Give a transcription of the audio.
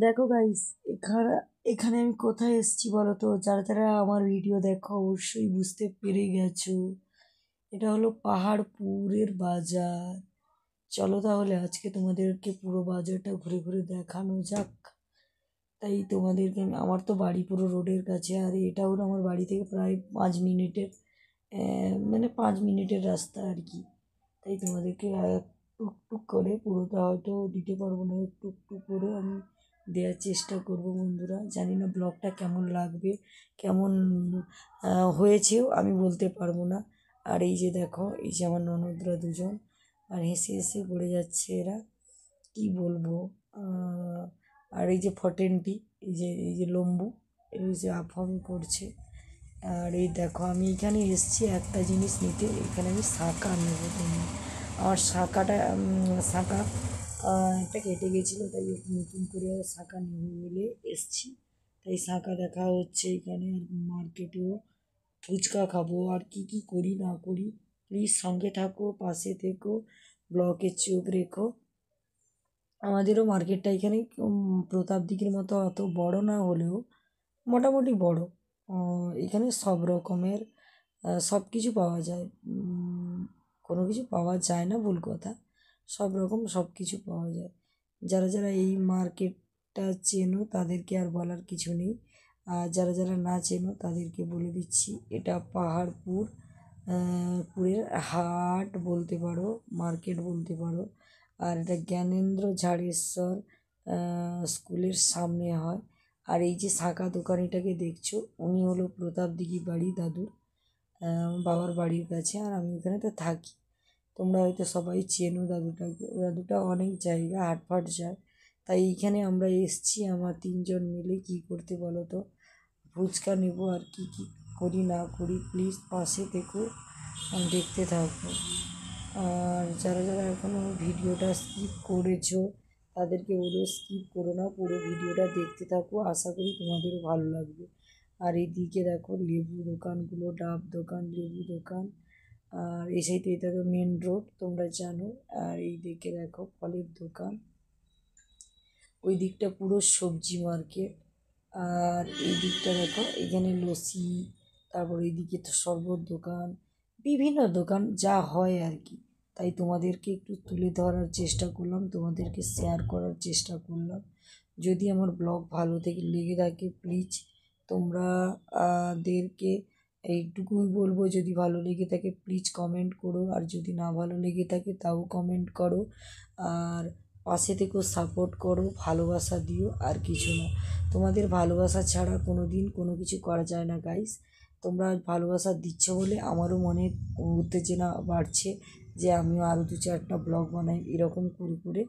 দেখো গাইস, এখানে এখানে আমি কোথায় এসেছি বলো তো? যারা যারা আমার ভিডিও দেখো অবশ্যই বুঝতে পেরে গেছো। এটা হলো পাহাড়পুরের বাজার। চলো তাহলে আজকে তোমাদেরকে পুরো বাজারটা ঘুরে ঘুরে দেখানো যাক। তাই তোমাদেরকে আমার তো বাড়ি পুরো রোডের কাছে, আর এটা হলো আমার বাড়ি থেকে প্রায় 5 মিনিটের, মানে 5 মিনিটের রাস্তা আর কি। তাই তোমাদেরকে টুকটুক করে পুরোটা হয়তো দিতে পারবো না, একটু একটু করে আমি দেওয়ার চেষ্টা করব বন্ধুরা। জানি না ব্লগটা কেমন লাগবে, কেমন হয়েছেও আমি বলতে পারবো না। আর এই যে দেখো, এই যে আমার ননদরা দুজন, আর হেসে হেসে পড়ে যাচ্ছে এরা, কি বলবো। আহ, আর এই যে ফটেনটি, এই যে লম্বু, এই যে আফামি করছে। আর এই দেখো, আমি এখানে এসেছি একটা জিনিস নিতে, এখানে আমি শাঁখা নেবো। আমার শাঁখা একটা কেটে গেছিলো, তাই একটু নতুন করে শাঁখা নিলে এসছি। তাই শাঁখা দেখা হচ্ছে এখানে। আর মার্কেটেও ফুচকা খাবো, আর কি কি করি না করি। প্লিজ সঙ্গে থাকো, পাশে থেকো, ব্লগে চোখ রেখো। আমাদেরও মার্কেটটা এখানে প্রতাপ দিঘির মতো অত বড় না হলেও মোটামুটি বড়। এখানে সব রকমের সব কিছু পাওয়া যায়। কোনো কিছু পাওয়া যায় না ভুল কথা, সব রকম সব কিছু পাওয়া যায়। যারা যারা এই মার্কেটটা চেনো তাদেরকে আর বলার কিছু নেই, আর যারা যারা না চেনো তাদেরকে বলে দিচ্ছি, এটা পাহাড়পুর পুরের হাট বলতে পারো, মার্কেট বলতে পারো। আর এটা জ্ঞানেন্দ্র ঝাড়েশ্বর স্কুলের সামনে হয়। আর এই যে শাঁখা দোকানিটাকে দেখছো, উনি হলো প্রতাপ দিঘি বাড়ি দাদুর, বাবার বাড়ির কাছে। আর আমি ওখানে তো থাকি, তোমরা হয়তো সবাই চেনো দাদুটাকে। দাদুটা অনেক জায়গা হাটফাট যায়, তাই এইখানে আমরা এসছি আমার 3জন মিলে। কি করতে বলো তো? ফুচকা নেবো। আর কি কি করি না করি প্লিজ পাশে থেকো, দেখতে থাকো। আর যারা যারা এখনও ভিডিওটা স্কিপ করেছো তাদেরকে বলবো স্কিপ করো না, পুরো ভিডিওটা দেখতে থাকো, আশা করি তোমাদেরও ভালো লাগবে। আর এইদিকে দেখো লেবু দোকানগুলো, ডাব দোকান, লেবু দোকান। আর এই সাইডে এটা তো মেন রোড, তোমরা জানো। আর এই দিকে দেখো ফলের দোকান, ওই দিকটা পুরো সবজি মার্কেট। আর এই দিকটা দেখো, এখানে লস্যি, তারপর এইদিকে তো শরবত দোকান, বিভিন্ন দোকান যা হয় আর কি। তাই তোমাদেরকে একটু তুলে ধরার চেষ্টা করলাম, তোমাদেরকে শেয়ার করার চেষ্টা করলাম। যদি আমার ব্লগ ভালো থেকে লেগে থাকে প্লিজ তোমরা দেরকে এইটুকুই বলবো, যদি ভালো লেগে থাকে প্লিজ কমেন্ট করো, আর যদি না ভালো লেগে থাকে তাও কমেন্ট করো। আর পাশে থেকেও সাপোর্ট করো, ভালোবাসা দিও, আর কিছু না। তোমাদের ভালোবাসা ছাড়া কোনো দিন কোনো কিছু করা যায় না গাইস। তোমরা ভালোবাসা দিচ্ছ বলে আমারও মনে উত্তেজনা বাড়ছে, যে আমিও আরও 2-4টা ব্লগ বানাই এরকম করে করে।